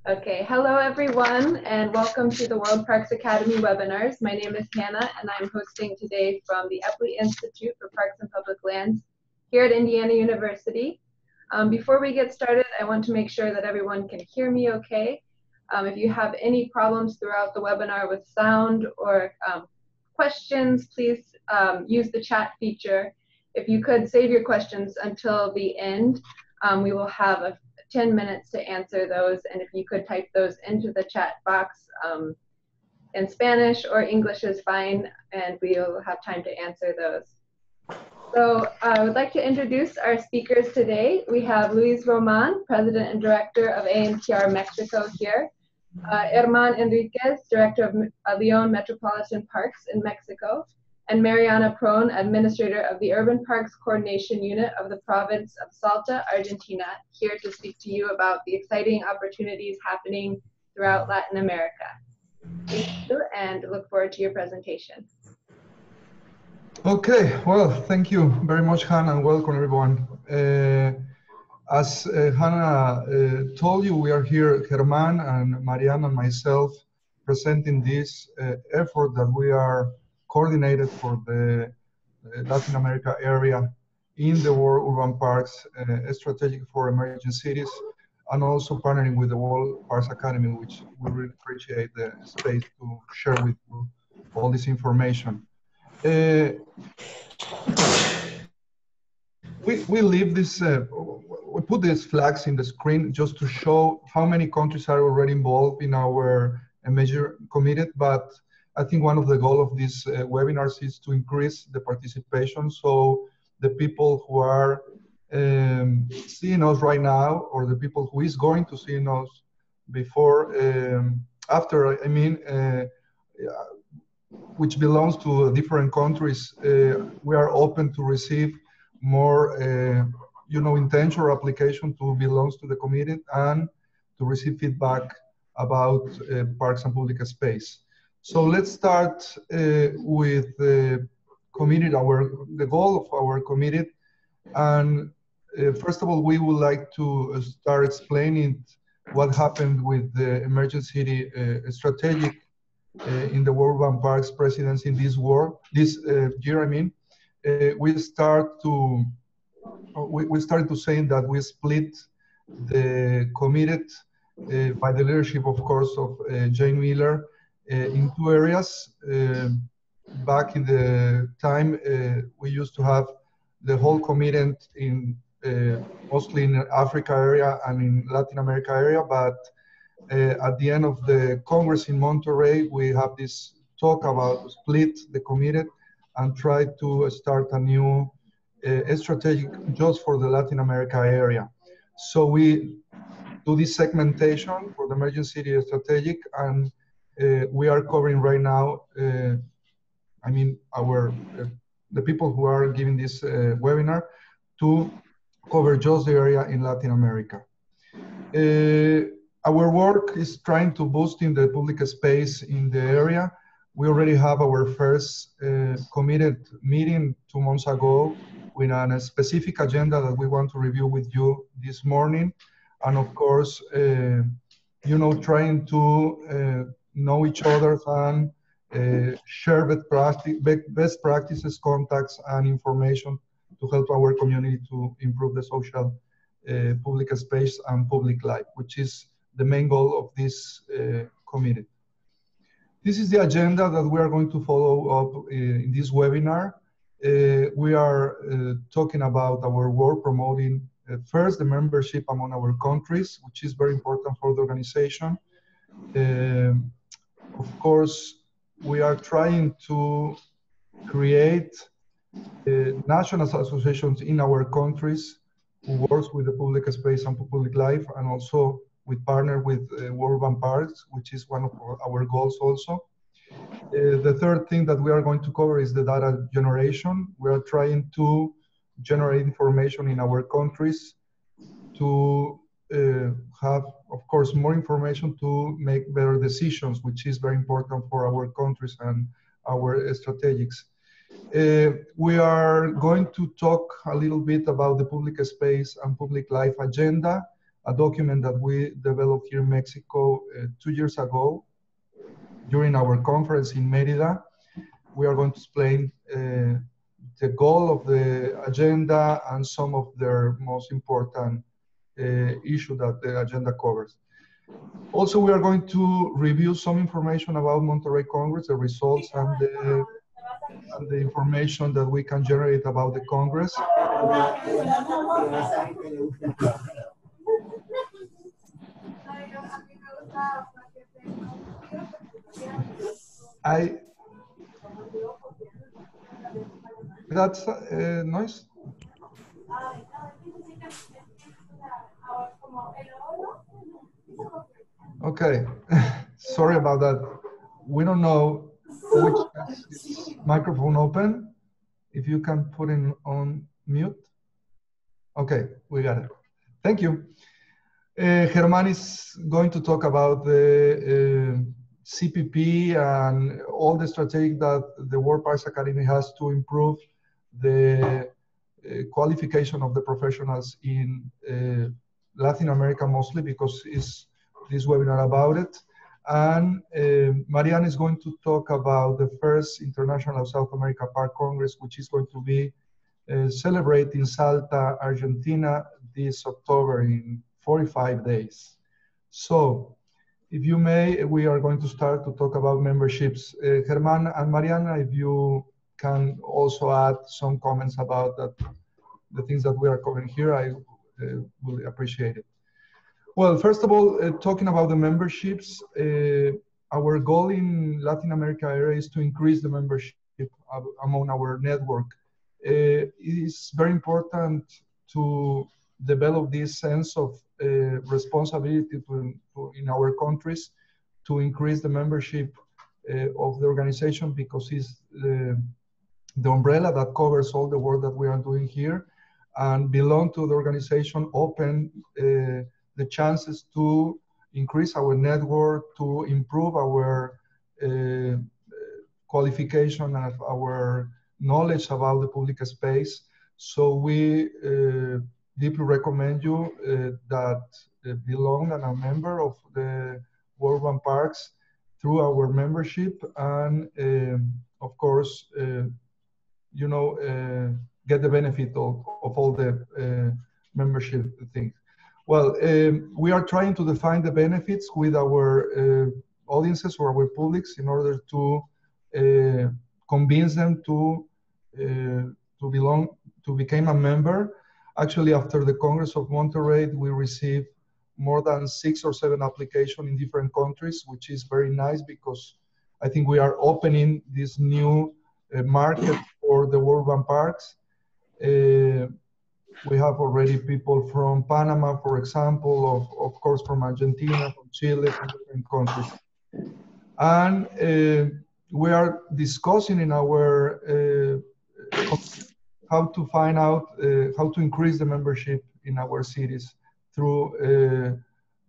Okay, hello everyone, and welcome to the World Parks Academy webinars. My name is Hannah, and I'm hosting today from the Epley Institute for Parks and Public Lands here at Indiana University. Before we get started, I want to make sure that everyone can hear me okay. If you have any problems throughout the webinar with sound or questions, please use the chat feature. If you could save your questions until the end, we will have 10 minutes to answer those, and if you could type those into the chat box in Spanish or English is fine, and we'll have time to answer those. So I would like to introduce our speakers today. We have Luis Romahn, President and Director of ANPR Mexico here, Germán Enriquez, Director of León Metropolitan Parks in Mexico, and Mariana Prone, Administrator of the Urban Parks Coordination Unit of the province of Salta, Argentina, here to speak to you about the exciting opportunities happening throughout Latin America. Thank you, and look forward to your presentation. Okay, well, thank you very much, Hannah, and welcome everyone. As Hannah told you, we are here, Germán and Mariana and myself, presenting this effort that we are coordinated for the Latin America area in the World Urban Parks Strategic for Emerging Cities, and also partnering with the World Parks Academy, which we really appreciate the space to share with you all this information. We leave this, we put these flags in the screen just to show how many countries are already involved in our measure committed, but I think one of the goals of these webinars is to increase the participation, so the people who are seeing us right now, or the people who is going to see us before, after, I mean, which belongs to different countries, we are open to receive more, intention application to belongs to the committee and to receive feedback about parks and public space. So let's start with the committee, the goal of our committee. And first of all, we would like to start explaining what happened with the emerging city strategic in the World Urban Parks presidency in this year. I mean, we started to say that we split the committee by the leadership, of course, of Jane Miller in two areas. Back in the time, we used to have the whole committee in mostly in Africa area and in Latin America area, but at the end of the Congress in Monterrey, we have this talk about split the committee and try to start a new strategic just for the Latin America area. So we do this segmentation for the emerging city strategic, and we are covering right now, I mean, the people who are giving this webinar to cover just the area in Latin America. Our work is trying to boost in the public space in the area. We already have our first committed meeting 2 months ago with a specific agenda that we want to review with you this morning. And of course, trying to know each other and share best practices, contacts, and information to help our community to improve the social public space and public life, which is the main goal of this committee. This is the agenda that we are going to follow up in this webinar. We are talking about our work promoting first the membership among our countries, which is very important for the organization. Of course, we are trying to create national associations in our countries who works with the public space and public life, and also we partner with World Urban Parks, which is one of our goals also. The third thing that we are going to cover is the data generation. We are trying to generate information in our countries to have, of course, more information to make better decisions, which is very important for our countries and our strategics. We are going to talk a little bit about the public space and public life agenda, a document that we developed here in Mexico 2 years ago during our conference in Mérida. We are going to explain the goal of the agenda and some of their most important issues that the agenda covers. Also, we are going to review some information about Monterrey Congress, the results and the information that we can generate about the Congress. That's noise? Okay, sorry about that. We don't know which is microphone open. If you can put it on mute. Okay, we got it. Thank you. Germán is going to talk about the CPP and all the strategy that the World Parks Academy has to improve the qualification of the professionals in Latin America mostly, because it's this webinar about it. And Marianne is going to talk about the first International South America Park Congress, which is going to be celebrated in Salta, Argentina this October in 45 days. So, if you may, we are going to start to talk about memberships. Germán and Mariana, if you can also add some comments about that, the things that we are covering here, I will appreciate it. Well, first of all, talking about the memberships, our goal in Latin America area is to increase the membership among our network. It is very important to develop this sense of responsibility in our countries to increase the membership of the organization, because it's the umbrella that covers all the work that we are doing here, and belong to the organization open the chances to increase our network, to improve our qualification of our knowledge about the public space. So we deeply recommend you that belong and are a member of the World Urban Parks through our membership, and of course, you know, get the benefit of all the membership things. Well, we are trying to define the benefits with our audiences or our publics in order to convince them to become a member. Actually, after the Congress of Monterrey, we received more than 6 or 7 applications in different countries, which is very nice, because I think we are opening this new market for the urban parks. We have already people from Panama, for example, of course, from Argentina, from Chile, from different countries. And we are discussing in our how to find out how to increase the membership in our cities through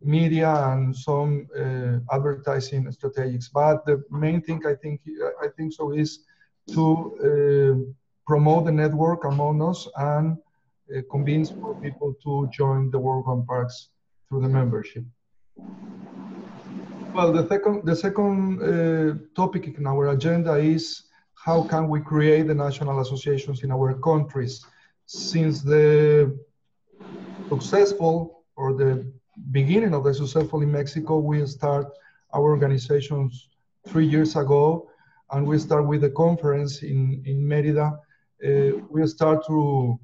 media and some advertising strategies. But the main thing I think so is to promote the network among us and convince more people to join the World Urban Parks through the membership. Well, the second topic in our agenda is how can we create the national associations in our countries. Since the successful, or the beginning of the successful in Mexico, we start our organizations 3 years ago, and we start with the conference in Mérida. We start to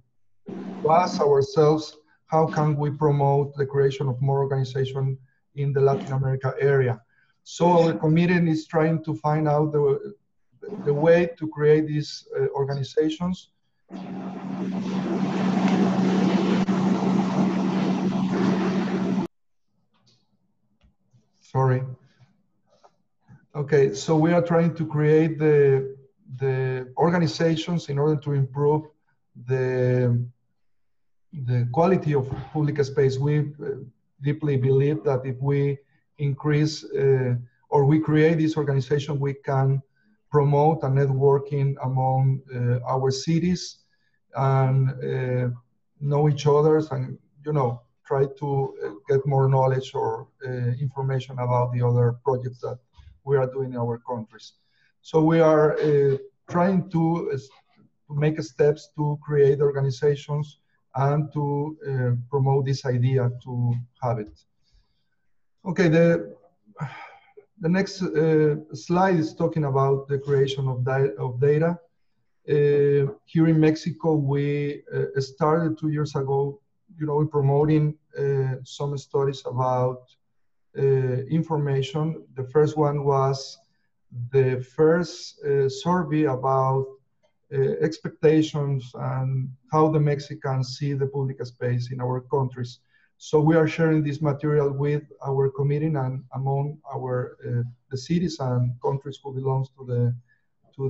ask ourselves, how can we promote the creation of more organization in the Latin America area? So our committee is trying to find out the way to create these organizations. Sorry. Okay, so we are trying to create the organizations in order to improve the quality of public space. We deeply believe that if we increase or we create this organization, we can promote a networking among our cities and know each other, and, you know, try to get more knowledge or information about the other projects that we are doing in our countries. So we are trying to make steps to create organizations and to promote this idea to have it. Okay, the next slide is talking about the creation of data. Here in Mexico, we started 2 years ago, promoting some studies about information. The first one was the first survey about expectations and how the Mexicans see the public space in our countries. So we are sharing this material with our committee and among our the cities and countries who belongs to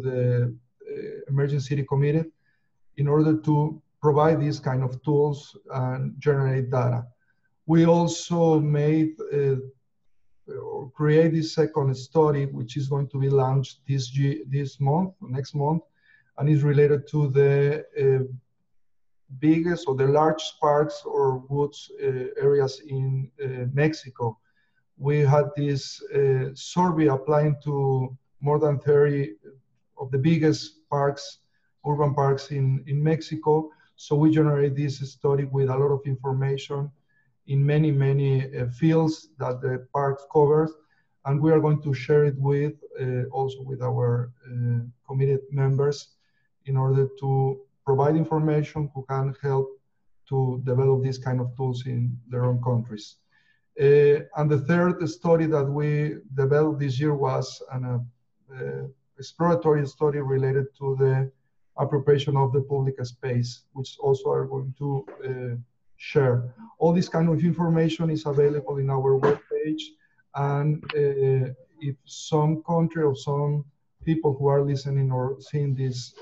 the Emerging City Committee in order to provide these kind of tools and generate data. We also made or create this second study, which is going to be launched next month, and is related to the biggest or the large parks or woods areas in Mexico. We had this survey applying to more than 30 of the biggest parks, urban parks in Mexico. So we generate this study with a lot of information in many fields that the park covers, and we are going to share it with also with our committee members in order to provide information who can help to develop these kind of tools in their own countries. And the third study that we developed this year was an exploratory study related to the appropriation of the public space, which also are going to share. All this kind of information is available in our webpage, and if some country or some people who are listening or seeing this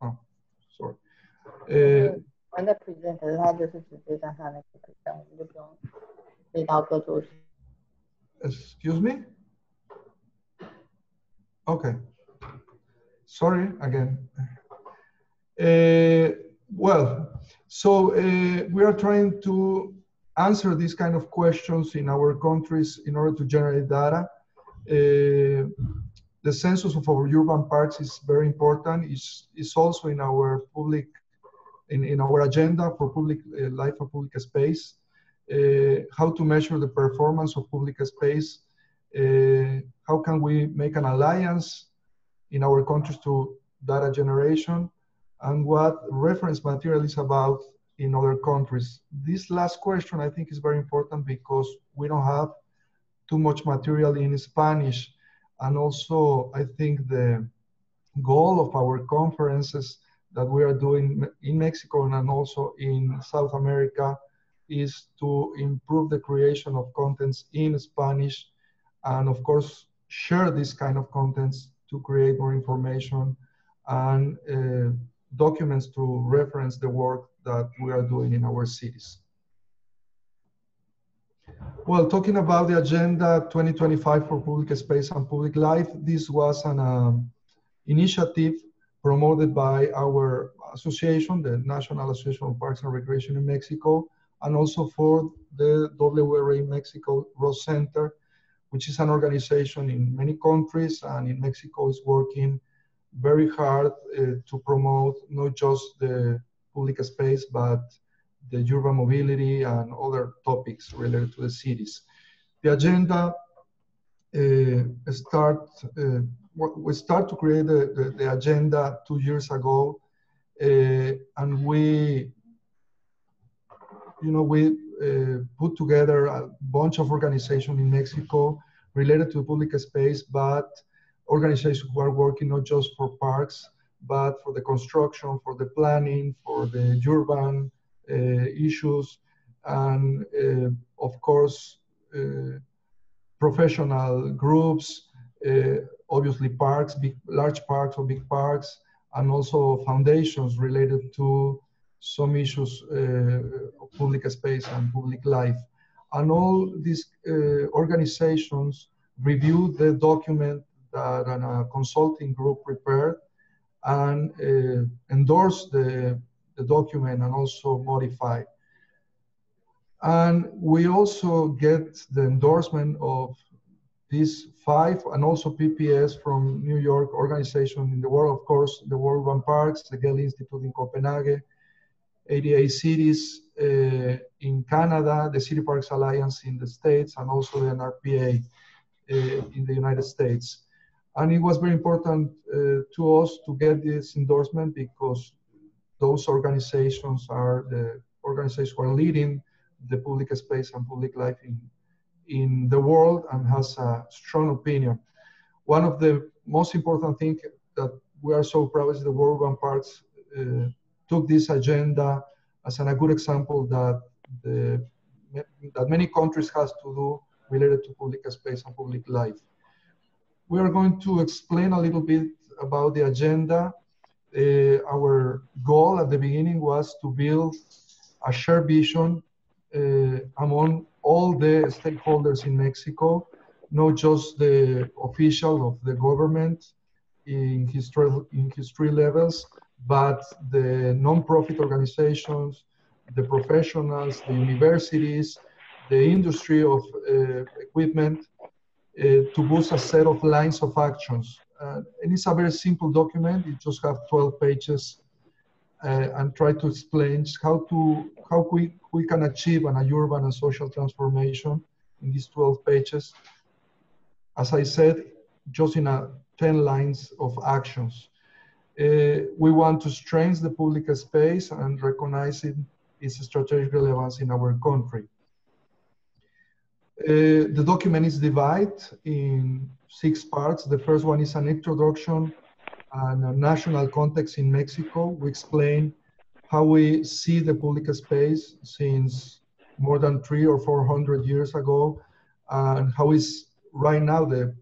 oh, sorry. Excuse me? Okay. Sorry again. Well, so we are trying to answer these kind of questions in our countries in order to generate data. The census of our urban parks is very important. It's also in our public, in our agenda for public life and public space. How to measure the performance of public space. How can we make an alliance in our countries to data generation, and what reference material is about in other countries. This last question I think is very important because we don't have too much material in Spanish, and also I think the goal of our conferences that we are doing in Mexico and also in South America is to improve the creation of contents in Spanish, and of course share this kind of contents to create more information and documents to reference the work that we are doing in our cities. Well, talking about the Agenda 2025 for Public Space and Public Life, this was an initiative promoted by our association, the National Association of Parks and Recreation in Mexico, and also for the WPA Mexico Rose Center, which is an organization in many countries, and in Mexico is working very hard to promote not just the public space, but the urban mobility and other topics related to the cities. The agenda we start to create the agenda 2 years ago, and we put together a bunch of organizations in Mexico related to public space, but organizations who are working not just for parks, but for the construction, for the planning, for the urban issues, and of course, professional groups, obviously parks, large parks or big parks, and also foundations related to some issues of public space and public life. And all these organizations reviewed the document that a consulting group prepared and endorsed the the document and also modify. And we also get the endorsement of these 5 and also PPS from New York organization in the world, of course, the World Urban Parks, the Gale Institute in Copenhagen, 88 cities in Canada, the City Parks Alliance in the States, and also the ANPR in the United States. And it was very important to us to get this endorsement because those organizations are the organizations who are leading the public space and public life in the world and has a strong opinion. One of the most important things that we are so proud is the World Urban Parks took this agenda as a good example that many countries has to do related to public space and public life. We are going to explain a little bit about the agenda. Our goal at the beginning was to build a shared vision among all the stakeholders in Mexico, not just the official of the government in his three levels, but the non-profit organizations, the professionals, the universities, the industry of equipment, to boost a set of lines of actions. And it's a very simple document. It just have 12 pages and try to explain how we can achieve an urban and social transformation in these 12 pages. As I said, just in 10 lines of actions. We want to strengthen the public space and recognizing its strategic relevance in our country. The document is divided in 6 parts. The first one is an introduction and a national context in Mexico. We explain how we see the public space since more than 300 or 400 years ago, and how is right now the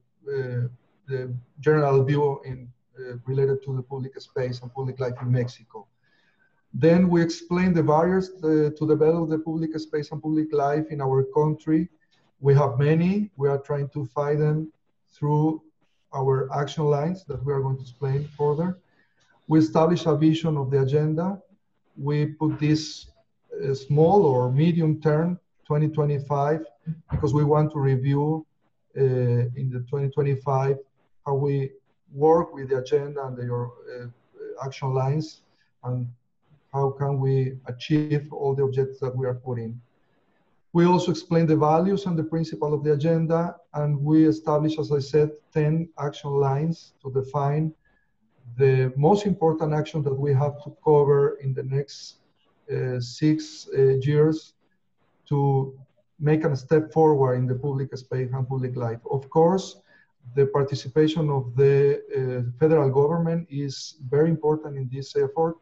general view in related to the public space and public life in Mexico. Then we explain the barriers to develop the public space and public life in our country. We have many. We are trying to fight them through our action lines that we are going to explain further. We establish a vision of the agenda. We put this small or medium term, 2025, because we want to review in the 2025 how we work with the agenda and your action lines, and how can we achieve all the objectives that we are putting. We also explain the values and the principle of the agenda, and we establish, as I said, 10 action lines to define the most important action that we have to cover in the next 6 years to make a step forward in the public space and public life. Of course, the participation of the federal government is very important in this effort.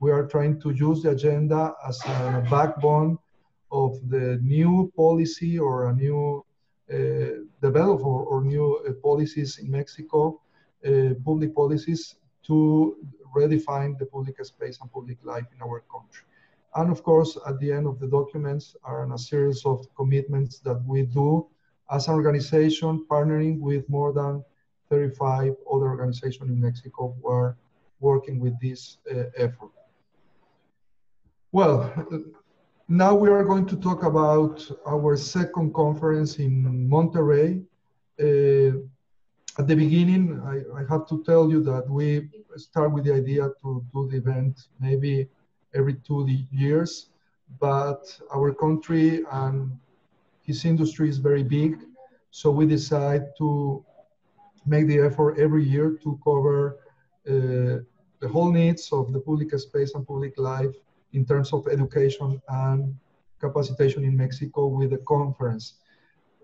We are trying to use the agenda as a backbone of the new policy or a new development or new policies in Mexico, public policies to redefine the public space and public life in our country. And of course, at the end of the documents are a series of commitments that we do as an organization, partnering with more than 35 other organizations in Mexico who are working with this effort. Well, now we are going to talk about our second conference in Monterrey. At the beginning, I have to tell you that we start with the idea to do the event maybe every 2 years, but our country and his industry is very big, so we decide to make the effort every year to cover the whole needs of the public space and public life in terms of education and capacitation in Mexico with the conference.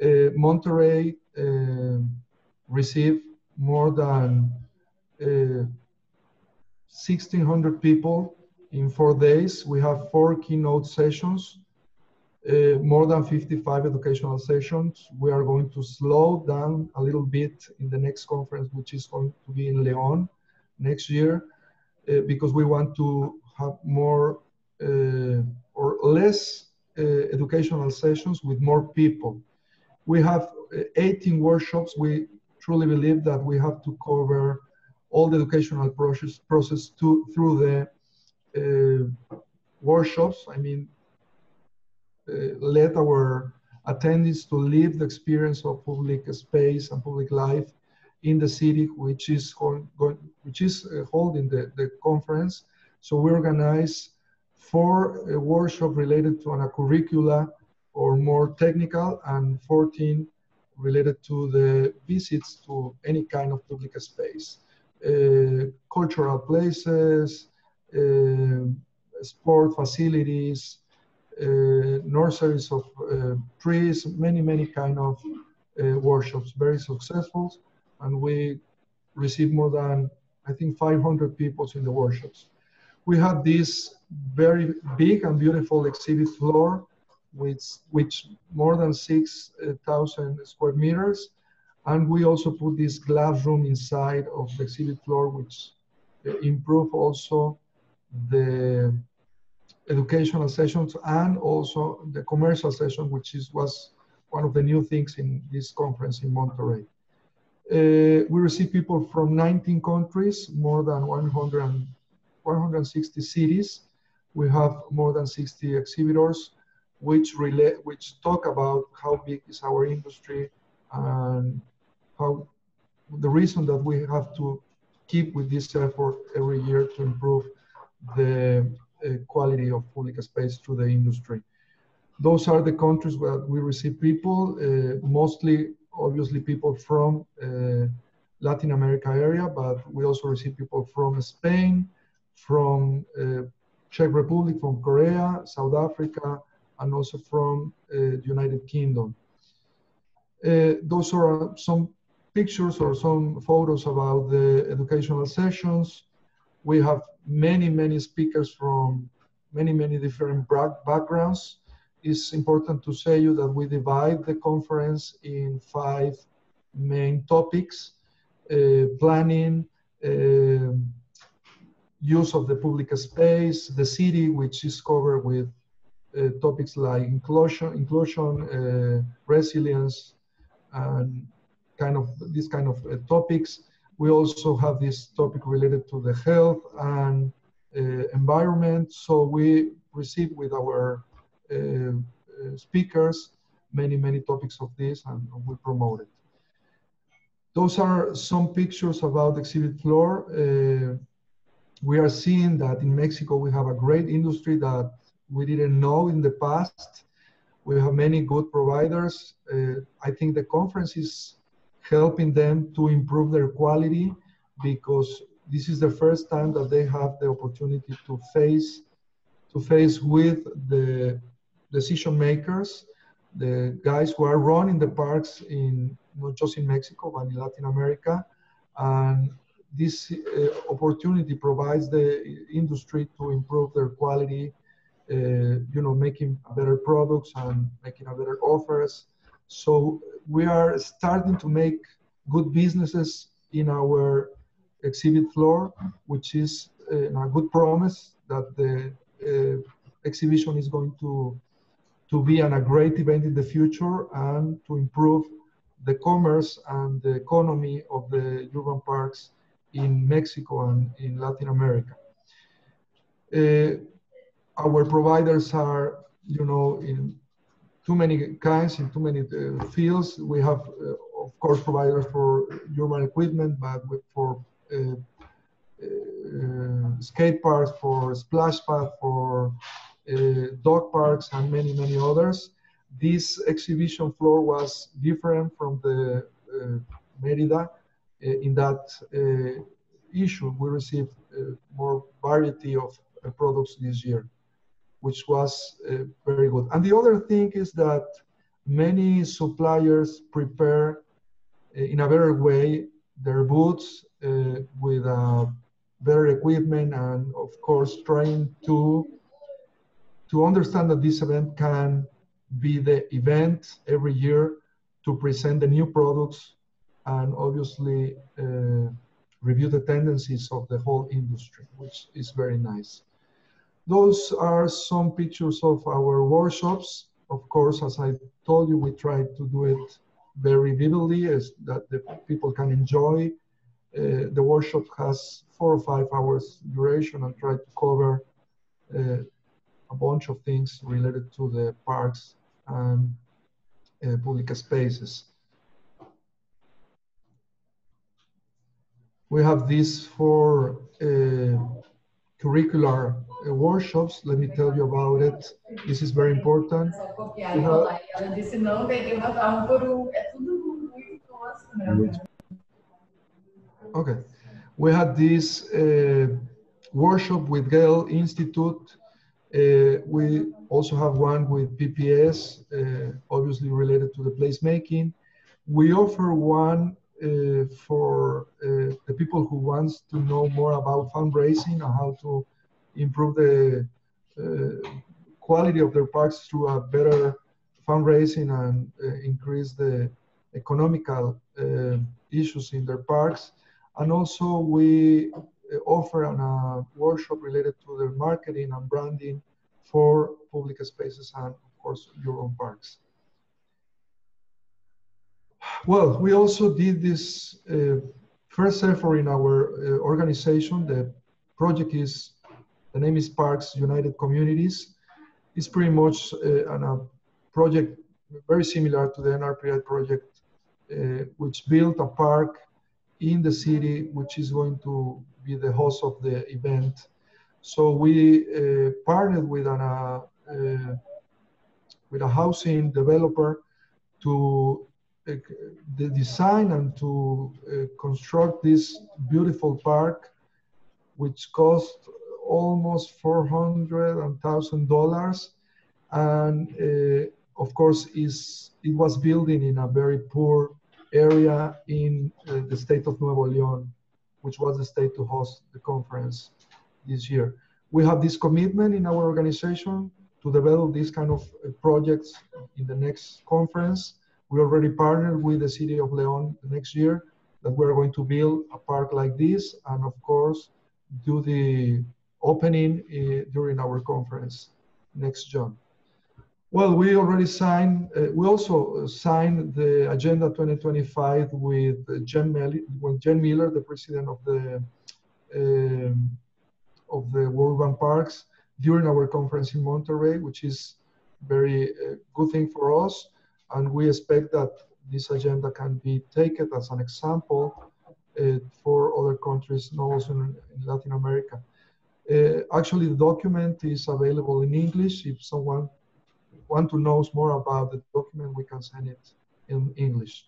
Monterrey received more than 1,600 people in 4 days. We have 4 keynote sessions, more than 55 educational sessions. We are going to slow down a little bit in the next conference, which is going to be in León next year, because we want to have more or less educational sessions with more people. We have 18 workshops. We truly believe that we have to cover all the educational process through the workshops. I mean, let our attendees to live the experience of public space and public life in the city, which is holding the conference. So we organize 4 workshops related to a curricula or more technical, and 14 related to the visits to any kind of public space, cultural places, sport facilities, nurseries of trees, many kind of workshops, very successful. And we received more than, I think, 500 people in the workshops. We had this very big and beautiful exhibit floor, which more than 6,000 square meters. And we also put this glass room inside of the exhibit floor, which improve also the educational sessions and also the commercial session, which was one of the new things in this conference in Monterrey. We received people from 19 countries, more than 160 cities. We have more than 60 exhibitors, which talk about how big is our industry and how the reason that we have to keep with this effort every year to improve the quality of public space through the industry. Those are the countries where we receive people, mostly obviously people from Latin America area, but we also receive people from Spain, from Czech Republic, from Korea, South Africa, and also from the United Kingdom. Those are some pictures or some photos about the educational sessions. We have many speakers from many different backgrounds. It's important to say you that we divide the conference in 5 main topics: planning, use of the public space, the city, which is covered with topics like inclusion, resilience, and these kind of topics. We also have this topic related to the health and environment. So we receive with our speakers many topics of this, and we promote it. Those are some pictures about the exhibit floor. We are seeing that in Mexico we have a great industry that we didn't know in the past. We have many good providers. I think the conference is helping them to improve their quality, because this is the first time that they have the opportunity to face with the decision makers, the guys who are running the parks in not just in Mexico but in Latin America. And this opportunity provides the industry to improve their quality, making better products and making a better offers. So we are starting to make good businesses in our exhibit floor, which is a good promise that the exhibition is going to be a great event in the future and to improve the commerce and the economy of the urban parks in Mexico and in Latin America. Our providers are, in too many kinds, in too many fields. We have, of course, providers for urban equipment, but for skate parks, for splash pads, for dog parks, and many others. This exhibition floor was different from the Merida in that issue. We received more variety of products this year, which was very good. And the other thing is that many suppliers prepare in a better way their booths with better equipment, and of course trying to understand that this event can be the event every year to present the new products and obviously review the tendencies of the whole industry, which is very nice. Those are some pictures of our workshops. Of course, as I told you, we try to do it very vividly, as that the people can enjoy. The workshop has 4 or 5 hours duration and try to cover a bunch of things related to the parks and public spaces. We have these 4 curricular workshops. Let me tell you about it. This is very important. Okay. We had this workshop with Gale Institute. We also have one with PPS, obviously related to the placemaking. We offer one for the people who wants to know more about fundraising and how to improve the quality of their parks through a better fundraising and increase the economical issues in their parks. And also we offer a workshop related to the marketing and branding for public spaces and of course urban parks. Well, we also did this first effort in our organization. The project is, the name is Parks United Communities. It's pretty much a project very similar to the ANPR project, which built a park in the city, which is going to be the host of the event. So we partnered with a housing developer to the design and to construct this beautiful park, which cost almost $400,000, and of course it was building in a very poor area in the state of Nuevo León, which was the state to host the conference this year. We have this commitment in our organization to develop these kind of projects in the next conference. We already partnered with the city of León next year that we're going to build a park like this, and of course do the opening during our conference next June. Well, we already signed, we also signed the Agenda 2025 with Jen Miller, the president of the Urban Parks, during our conference in Monterrey, which is very good thing for us. And we expect that this agenda can be taken as an example for other countries, not also in Latin America. Actually, the document is available in English. If someone wants to know more about the document, we can send it in English.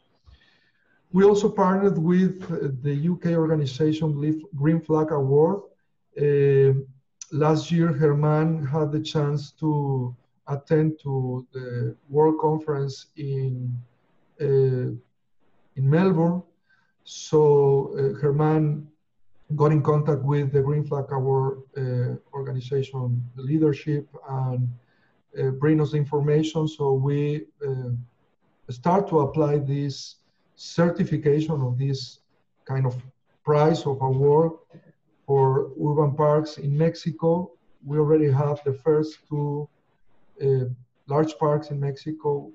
We also partnered with the UK organization Green Flag Award. Last year, Romahn had the chance to attend to the World Conference in Melbourne. So Romahn got in contact with the Green Flag Award organization leadership and bring us information. So we start to apply this certification of this kind of prize of award for urban parks in Mexico. We already have the first 2 large parks in Mexico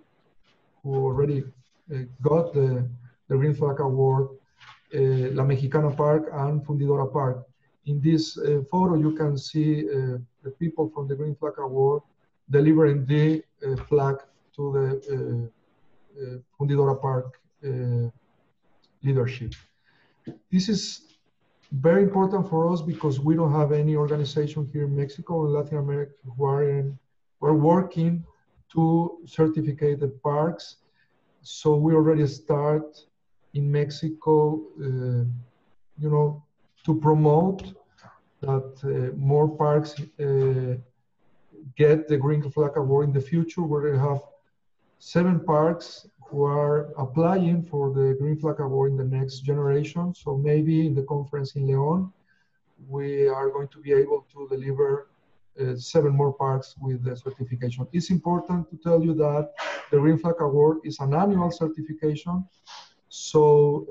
who already got the Green Flag Award, La Mexicana Park and Fundidora Park. In this photo, you can see the people from the Green Flag Award delivering the flag to the Fundidora Park leadership. This is very important for us because we don't have any organization here in Mexico or Latin America who are working to certificate the parks. So we already start in Mexico, you know, to promote that more parks get the Green Flag Award in the future. We already have 7 parks who are applying for the Green Flag Award in the next generation. So maybe in the conference in León, we are going to be able to deliver 7 more parks with the certification. It's important to tell you that the Green Flag Award is an annual certification. So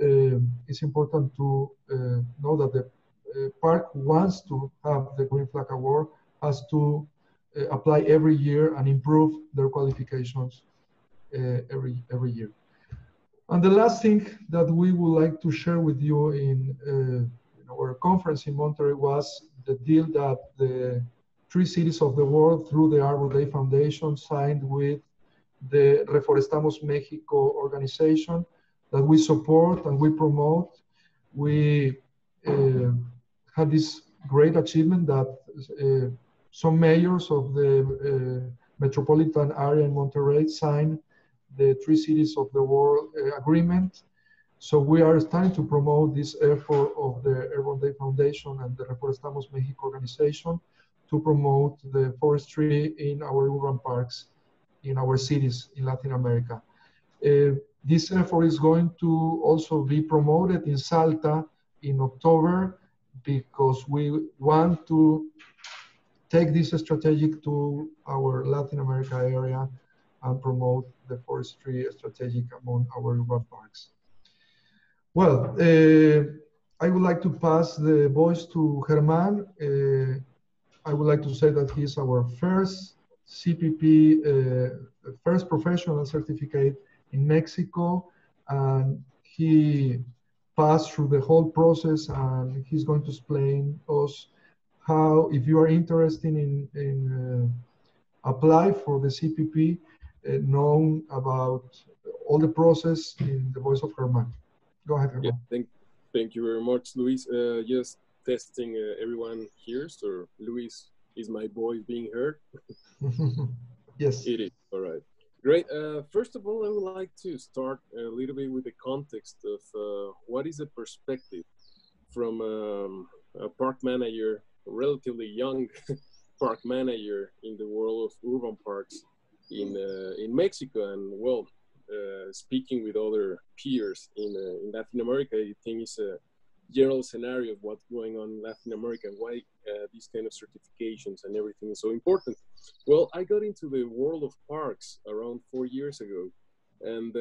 it's important to know that the park who wants to have the Green Flag Award has to apply every year and improve their qualifications every year. And the last thing that we would like to share with you in our conference in Monterrey was the deal that the 3 cities of the world through the Arbor Day Foundation, signed with the Reforestamos Mexico organization that we support and we promote. We had this great achievement that some mayors of the metropolitan area in Monterrey signed the 3 cities of the world agreement. So we are starting to promote this effort of the Arbor Day Foundation and the Reforestamos Mexico organization to promote the forestry in our urban parks, in our cities in Latin America. This effort is going to also be promoted in Salta in October, because we want to take this strategic to our Latin America area and promote the forestry strategic among our urban parks. Well, I would like to pass the voice to Germán. I would like to say that he's our first CPP, first professional certificate in Mexico, and he passed through the whole process, and he's going to explain us how, if you are interested in apply for the CPP, know about all the process in the voice of Germán. Go ahead, Germán. Yeah, thank you very much, Luis. Just testing everyone here. So Luis, is my voice being heard? Yes. It is. All right. Great. First of all, I would like to start a little bit with the context of what is the perspective from a park manager, a relatively young park manager in the world of urban parks in Mexico, and well, speaking with other peers in Latin America. I think it's a general scenario of what's going on in Latin America and why these kind of certifications and everything is so important. Well, I got into the world of parks around 4 years ago, and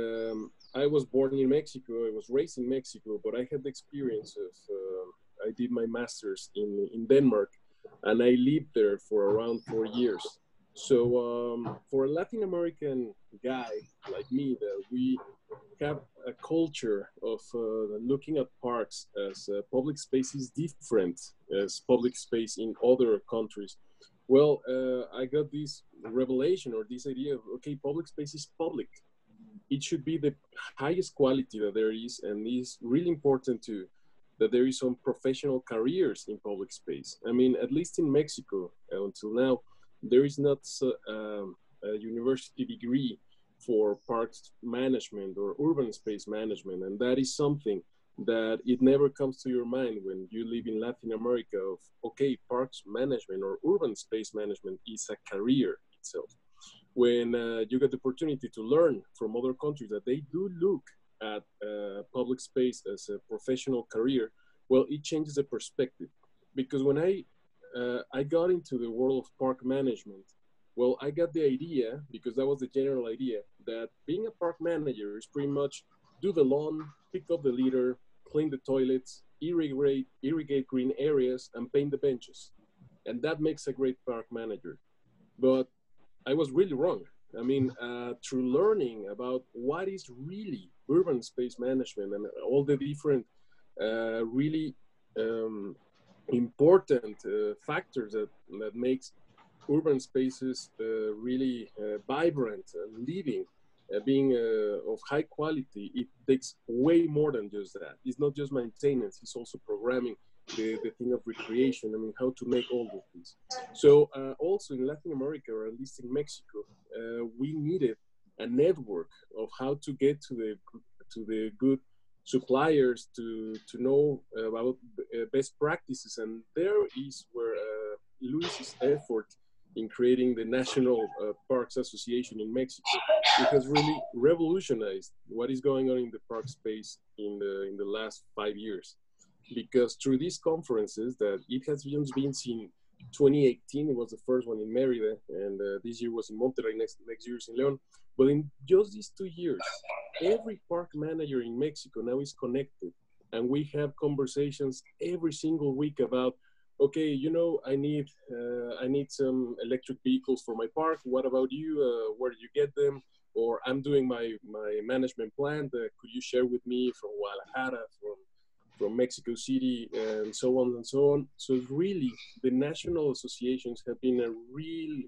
I was born in Mexico. I was raised in Mexico, but I had the experience of, I did my master's in Denmark, and I lived there for around 4 years. So for a Latin American guy like me, that we have a culture of looking at parks as public spaces different as public space in other countries. Well, I got this revelation, or this idea of, okay, public space is public. It should be the highest quality that there is, and it's really important that there is some professional careers in public space. I mean, at least in Mexico, until now, there is not a university degree for parks management or urban space management. And that is something that it never comes to your mind when you live in Latin America of, okay, parks management or urban space management is a career itself. When you get the opportunity to learn from other countries that they do look at public space as a professional career, well, it changes the perspective. Because when I got into the world of park management, well, I got the idea, because that was the general idea, that being a park manager is pretty much do the lawn, pick up the litter, clean the toilets, irrigate green areas, and paint the benches. And that makes a great park manager. But I was really wrong. I mean, through learning about what is really urban space management and all the different really important factors that makes urban spaces really vibrant and living, being of high quality, it takes way more than just that. It's not just maintenance, it's also programming, the thing of recreation. I mean, how to make all of these. So also in Latin America, or at least in Mexico, we needed a network of how to get to the good suppliers to know about best practices. And there is where Luis's effort in creating the National Parks Association in Mexico, it has really revolutionized what is going on in the park space in the last 5 years. Because through these conferences that it has just been seen, 2018, it was the first one in Mérida, and this year was in Monterrey, next year is in León. But in just these 2 years, every park manager in Mexico now is connected, and we have conversations every single week about, okay, you know, I need some electric vehicles for my park. What about you? Where do you get them? Or I'm doing my management plan. Could you share with me from Guadalajara, Mexico City and so on and so on. So really, the national associations have been a real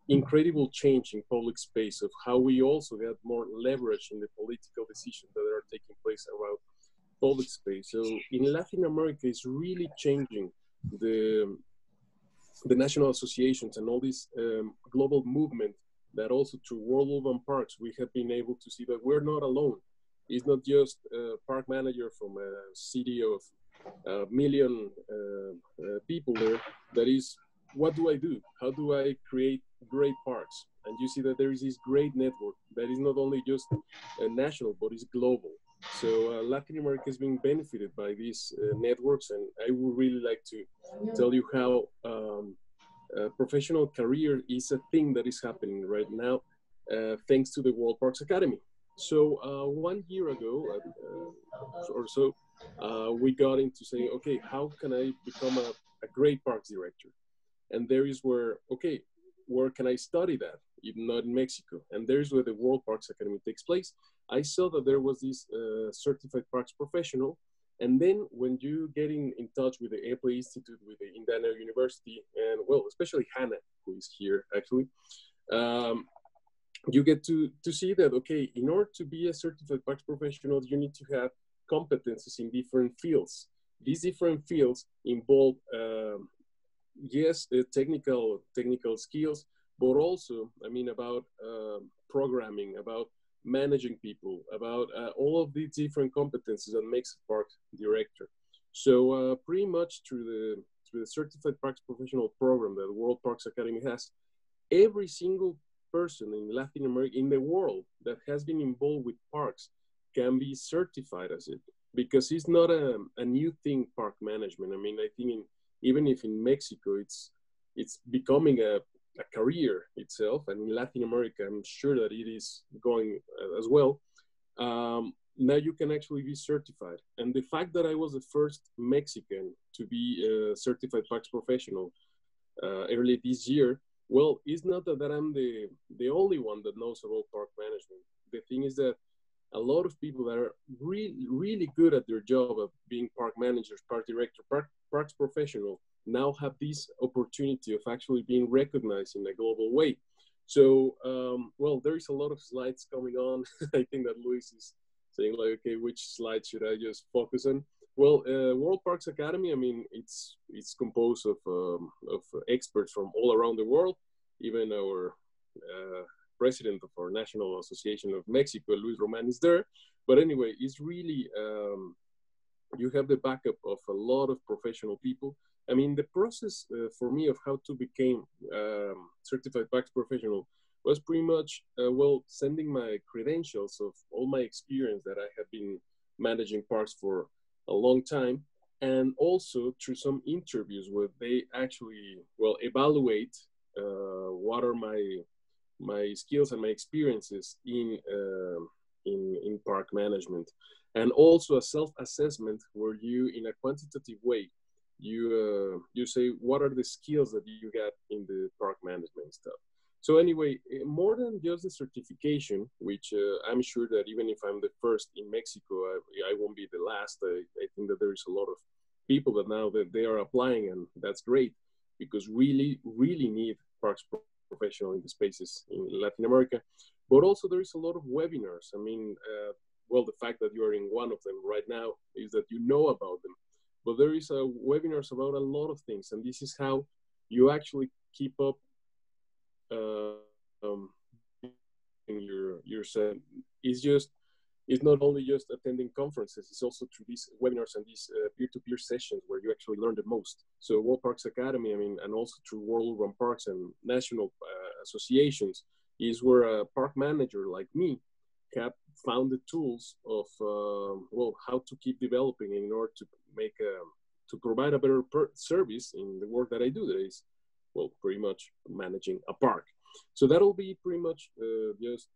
incredible change in public space of how we also get more leverage in the political decisions that are taking place around public space. So in Latin America, it's really changing the national associations and all this global movement that also through World Urban Parks, we have been able to see that we're not alone. It's not just a park manager from a city of a million people there. That is, what do I do? How do I create great parks? And you see that there is this great network that is not only just national, but is global. So Latin America is being benefited by these networks, and I would really like to tell you how professional career is a thing that is happening right now, thanks to the World Parks Academy. So 1 year ago or so, we got into saying, okay, how can I become a great parks director? And there is where, okay, where can I study that, if not in Mexico? And there's where the World Parks Academy takes place. I saw that there was this certified parks professional. And then when you get in touch with the APLE Institute, with the Indiana University, and well, especially Hannah, who is here actually, you get to see that, okay, in order to be a certified parks professional, you need to have competencies in different fields. These different fields involve, yes, technical skills, but also, I mean, about programming, about managing people, about all of these different competencies that makes a park director. So pretty much through the Certified Parks Professional program that the World Parks Academy has, every single person in Latin America, in the world, that has been involved with parks can be certified as it, because it's not a new thing, park management. I mean, I think even if in Mexico, it's becoming a career itself, and in Latin America, I'm sure that it is going as well. Now you can actually be certified. And the fact that I was the first Mexican to be a certified parks professional early this year, well, it's not that I'm the only one that knows about park management. The thing is that a lot of people that are really good at their job of being park managers, park director, parks professional, now have this opportunity of actually being recognized in a global way. So, well, there is a lot of slides coming on. I think that Luis is saying like, okay, which slide should I just focus on? Well, World Parks Academy, I mean, it's composed of experts from all around the world. Even our president of our National Association of Mexico, Luis Romahn, is there. But anyway, it's really, you have the backup of a lot of professional people. I mean, the process for me of how to become certified parks professional was pretty much, well, sending my credentials of all my experience that I have been managing parks for a long time, and also through some interviews where they actually, well, evaluate what are my skills and my experiences in park management, and also a self-assessment where you, in a quantitative way, you say what are the skills that you got in the park management stuff. So anyway, more than just the certification, which I'm sure that even if I'm the first in Mexico, I won't be the last. I think that there is a lot of people that now that they are applying, and that's great, because really need parks professional in the spaces in Latin America. But also there is a lot of webinars. I mean, well, the fact that you are in one of them right now is that you know about them. But there is webinars about a lot of things, and this is how you actually keep up in yourself. It's not only just attending conferences, it's also through these webinars and these peer-to-peer sessions where you actually learn the most. So World Parks Academy, I mean, and also through World Urban Parks and national associations, is where a park manager like me have found the tools of, well, how to keep developing in order to make, to provide a better service in the work that I do. That is, well, pretty much managing a park. So that'll be pretty much just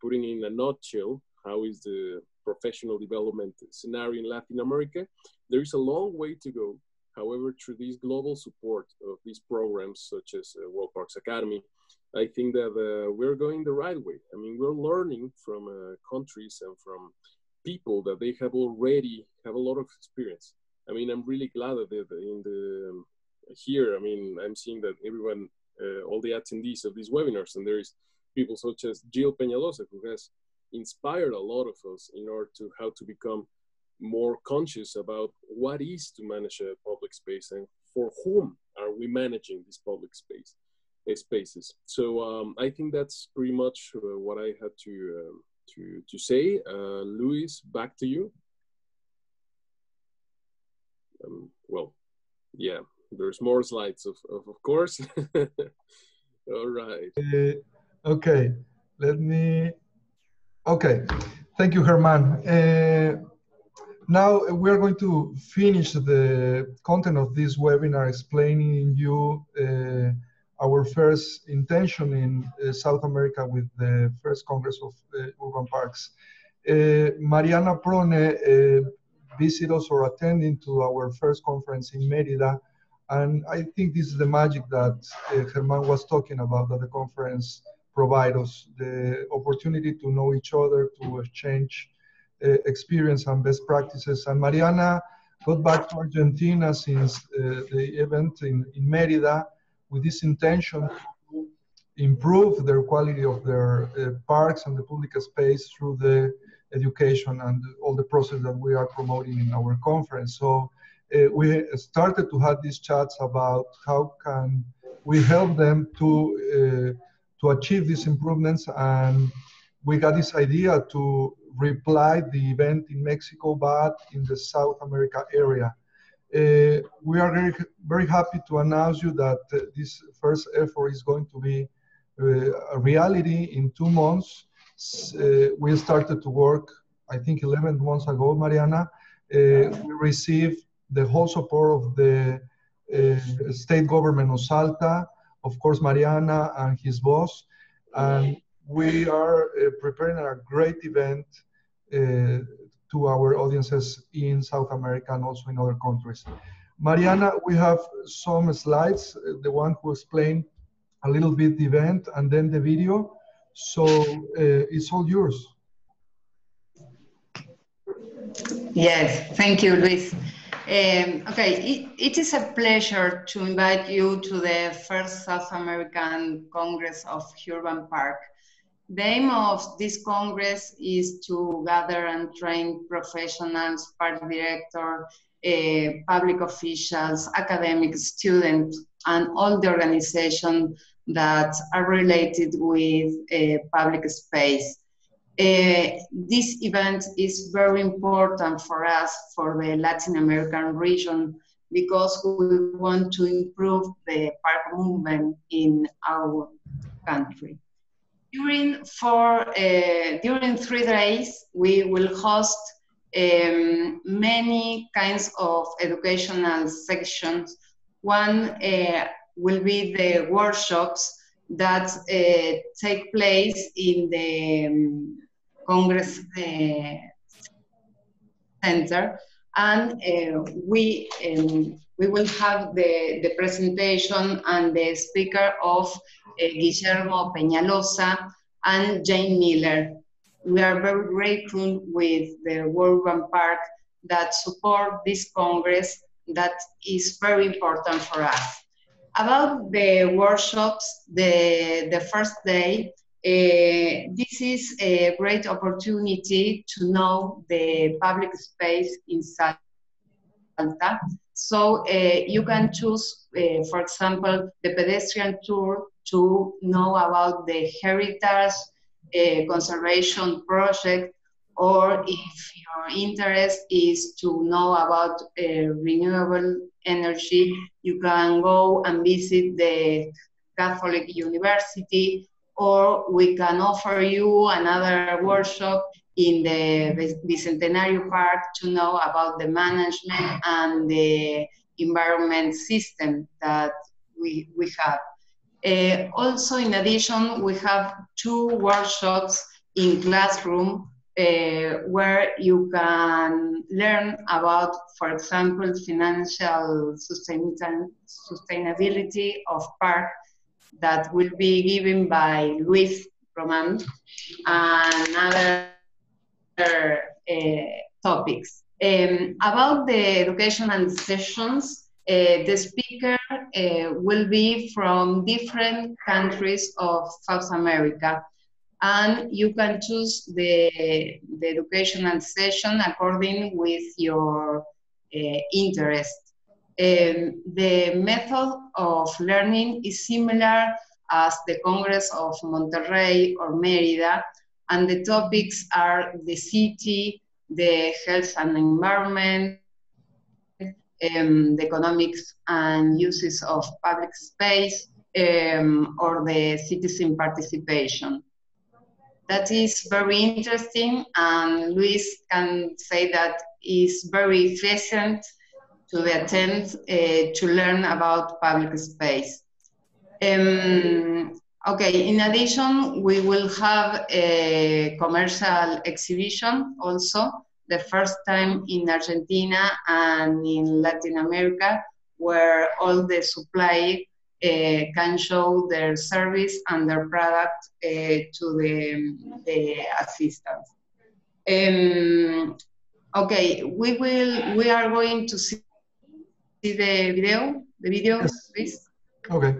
putting in a nutshell how is the professional development scenario in Latin America. There is a long way to go. However, through this global support of these programs, such as World Parks Academy, I think that we're going the right way. I mean, we're learning from countries and from people that they have already have a lot of experience. I mean, I'm really glad that in the here, I mean, I'm seeing that everyone, all the attendees of these webinars, and there is people such as Jill Peñalosa, who has inspired a lot of us in order to how to become more conscious about what is to manage a public space and for whom are we managing this public spaces. So I think that's pretty much what I had to say. Luis, back to you. Well, yeah, there's more slides, of course. All right. Okay, let me. Okay, thank you, Germán. Now we're going to finish the content of this webinar explaining you our first intention in South America with the first Congress of Urban Parks. Mariana Prone visited us or attending to our first conference in Mérida, and I think this is the magic that Germán was talking about, that the conference provides us, the opportunity to know each other, to exchange experience and best practices. And Mariana got back to Argentina since the event in Mérida with this intention to improve the quality of their parks and the public space through the education and all the process that we are promoting in our conference. So we started to have these chats about how can we help them to achieve these improvements, and we got this idea to reply the event in Mexico, but in the South America area. We are very, very happy to announce you that this first effort is going to be a reality in 2 months. We started to work, I think, 11 months ago, Mariana. We received the whole support of the state government of Salta, of course, Mariana and his boss, and we are preparing a great event to our audiences in South America and also in other countries. Mariana, we have some slides, the one who explained a little bit the event and then the video. So it's all yours. Yes, thank you, Luis. Okay, it is a pleasure to invite you to the first South American Congress of Urban Park. The aim of this Congress is to gather and train professionals, park directors, public officials, academics, students, and all the organizations that are related with public space. This event is very important for us, for the Latin American region, because we want to improve the park movement in our country. During 3 days, we will host many kinds of educational sections. One will be the workshops that take place in the Congress Center, and we will have the presentation and the speaker of Guillermo Peñalosa and Jane Miller. We are very grateful with the Urban Park that support this Congress that is very important for us. About the workshops, the first day, this is a great opportunity to know the public space in Salta. So you can choose, for example, the pedestrian tour to know about the heritage conservation project, or if your interest is to know about renewable energy, you can go and visit the Catholic University, or we can offer you another workshop in the Bicentenario Park to know about the management and the environment system that we have. Also, in addition, we have 2 workshops in classroom where you can learn about, for example, financial sustainability of park, that will be given by Luis Romahn, and another topics. About the educational sessions, the speaker will be from different countries of South America, and you can choose the educational session according with your interest. The method of learning is similar as the Congress of Monterrey or Mérida, and the topics are the city, the health and environment, the economics and uses of public space, or the citizen participation. That is very interesting, and Luis can say that is very efficient to the attempt to learn about public space. Okay, in addition, we will have a commercial exhibition also, the first time in Argentina and in Latin America, where all the supply can show their service and their product to the assistants. Okay, we are going to see the video, Yes. please. Okay.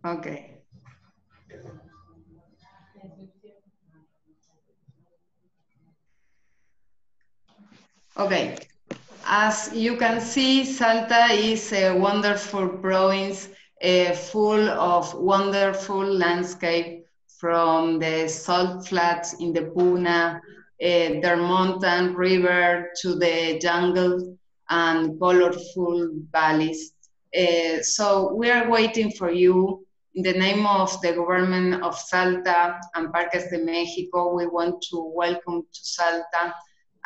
Okay. Okay. As you can see, Salta is a wonderful province, full of wonderful landscape, from the salt flats in the Puna, their mountain river, to the jungle and colorful valleys. So we are waiting for you in the name of the government of Salta and Parques de Mexico, we want to welcome to Salta,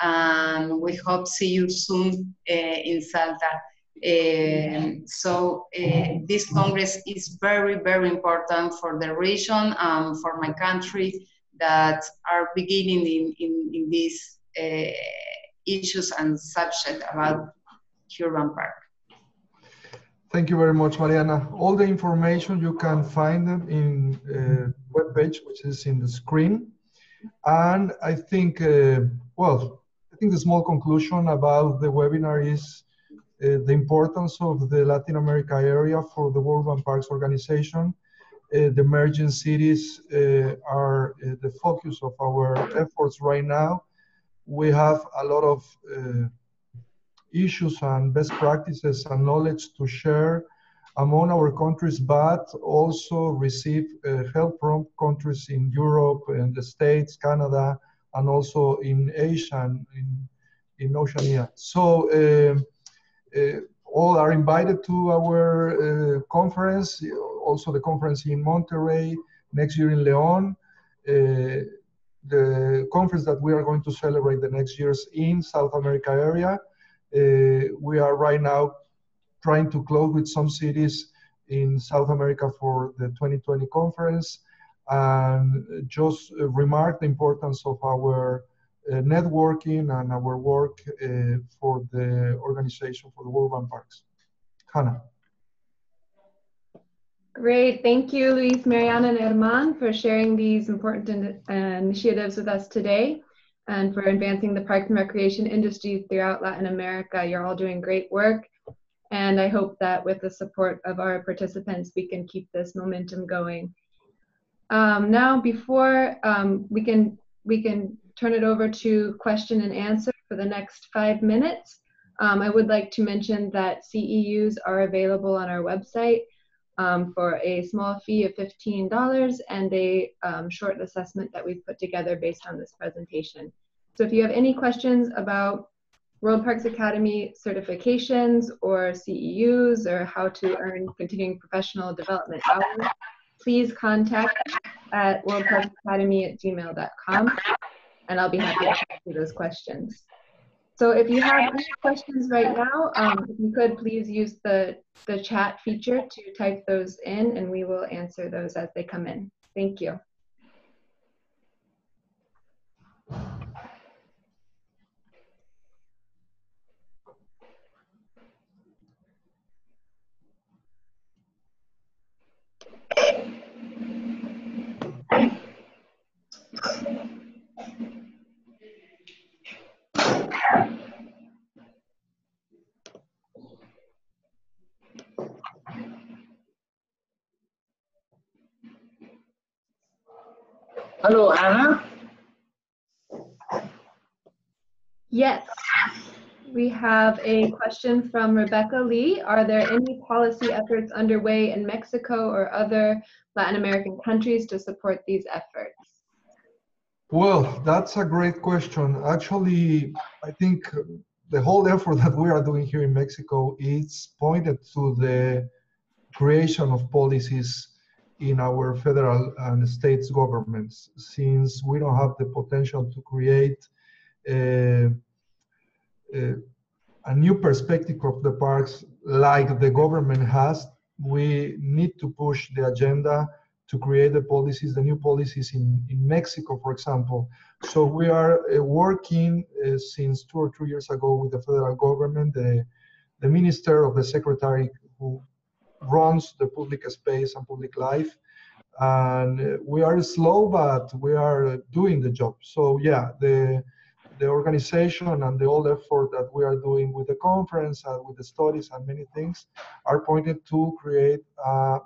and we hope see you soon in Salta. This Congress is very, very important for the region and for my country that are beginning in these issues and subject about urban park. Thank you very much, Mariana. All the information you can find them in webpage, which is in the screen. And I think, well, I think the small conclusion about the webinar is the importance of the Latin America area for the World Urban Parks Organization. The emerging cities are the focus of our efforts right now. We have a lot of issues and best practices and knowledge to share among our countries, but also receive help from countries in Europe and the States, Canada, and also in Asia and in Oceania. So all are invited to our conference, also the conference in Monterrey, next year in León, the conference that we are going to celebrate the next years in South America area. We are right now trying to close with some cities in South America for the 2020 conference, and just remark the importance of our networking and our work for the organization for the World Urban Parks. Hannah. Great, thank you, Luis, Mariana, and Romahn for sharing these important initiatives with us today and for advancing the parks and recreation industry throughout Latin America. You're all doing great work, and I hope that with the support of our participants, we can keep this momentum going. Now, before we can turn it over to question and answer for the next 5 minutes, I would like to mention that CEUs are available on our website for a small fee of $15 and a short assessment that we've put together based on this presentation. So if you have any questions about World Parks Academy certifications or CEUs or how to earn continuing professional development hours, please contact at worldparksacademy@gmail.com, and I'll be happy to answer those questions. So if you have any questions right now, if you could please use the chat feature to type those in, and we will answer those as they come in. Thank you. Hello, Anna. Yes, we have a question from Rebecca Lee. Are there any policy efforts underway in Mexico or other Latin American countries to support these efforts? Well, that's a great question. Actually, I think the whole effort that we are doing here in Mexico is pointed to the creation of policies in our federal and states governments, since we don't have the potential to create a new perspective of the parks like the government has. We need to push the agenda to create the policies, the new policies in Mexico, for example. So we are working since 2 or 3 years ago with the federal government, the minister of the secretary who runs the public space and public life. And we are slow, but we are doing the job. So yeah, the organization and the whole effort that we are doing with the conference and with the studies and many things are pointed to create a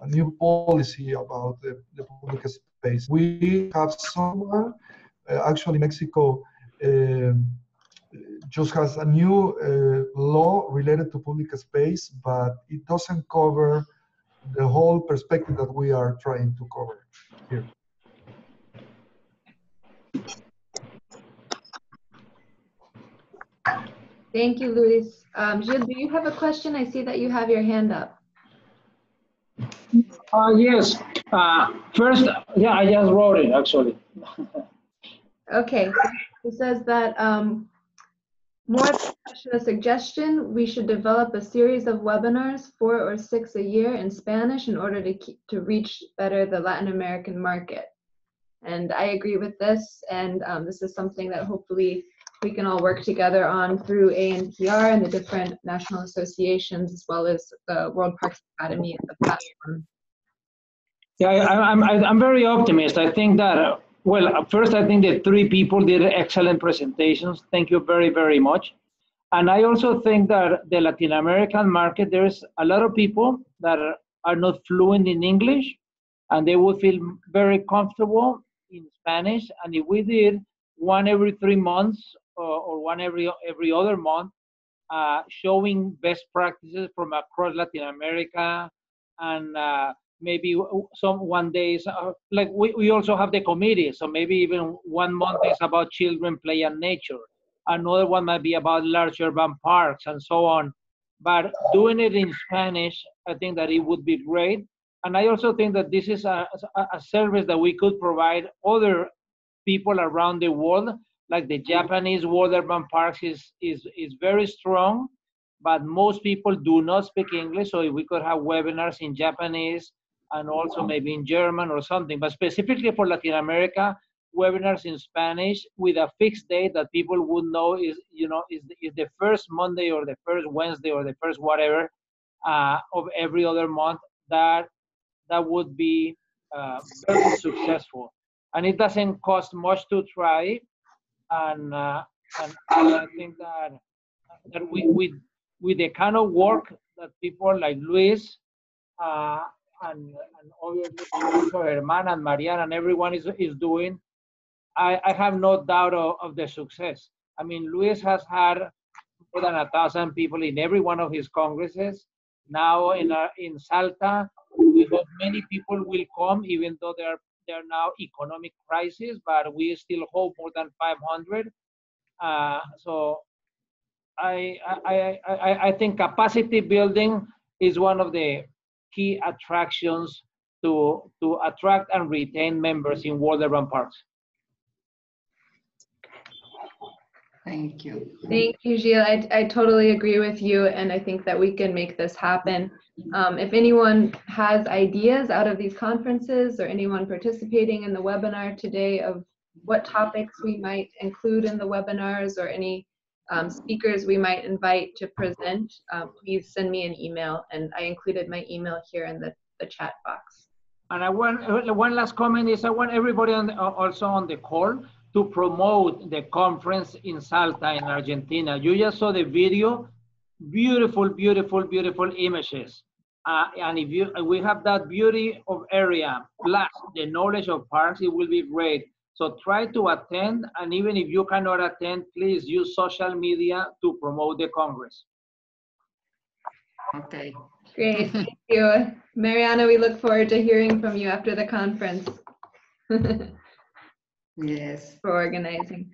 new policy about the public space. We have someone, actually Mexico just has a new law related to public space, but it doesn't cover the whole perspective that we are trying to cover here. Thank you, Luis. Gilles, do you have a question? I see that you have your hand up. Yes. First, yeah, I just wrote it actually. Okay, so it says that more than a suggestion, we should develop a series of webinars, 4 or 6 a year in Spanish in order to reach better the Latin American market. And I agree with this, and this is something that hopefully we can all work together on through ANPR and the different national associations, as well as the World Parks Academy as a platform. Yeah, I'm very optimistic. I think that, well, first, I think the 3 people did excellent presentations. Thank you very, very much. And I also think that the Latin American market, there's a lot of people that are not fluent in English, and they would feel very comfortable in Spanish. And if we did one every 3 months or one every other month, showing best practices from across Latin America, and maybe one day, like we also have the committee, so maybe even 1 month is about children, play, and nature. Another one might be about large urban parks and so on. But doing it in Spanish, I think that it would be great. And I also think that this is a service that we could provide other people around the world, like the Japanese World Urban Parks is very strong, but most people do not speak English. So if we could have webinars in Japanese and also maybe in German or something, but specifically for Latin America, webinars in Spanish with a fixed date that people would know is the first Monday or the first Wednesday or the first whatever of every other month. That would be very successful, and it doesn't cost much to try. And I think that with the kind of work that people like Luis and obviously Romahn and Mariana and everyone is doing, I have no doubt of the success. I mean, Luis has had more than 1,000 people in every one of his congresses. Now in Salta, we hope many people will come, even though there are now economic crisis, but we still hope more than 500. So I think capacity building is one of the key attractions to attract and retain members in World Urban Parks. Thank you. Thank you, Gilles. I totally agree with you, and I think that we can make this happen. If anyone has ideas out of these conferences or anyone participating in the webinar today of what topics we might include in the webinars or any speakers we might invite to present, please send me an email, and I included my email here in the chat box. And I want one last comment is I want everybody also on the call to promote the conference in Salta in Argentina. You just saw the video, beautiful, beautiful, beautiful images. And if we have that beauty of area plus the knowledge of parks, it will be great. So try to attend, and even if you cannot attend, please use social media to promote the Congress. Okay. Great, thank you. Mariana, we look forward to hearing from you after the conference. Yes. For organizing.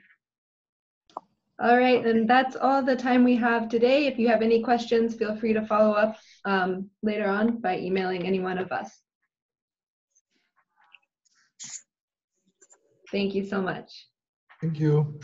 All right, and that's all the time we have today. If you have any questions, feel free to follow up later on by emailing any one of us. Thank you so much. Thank you.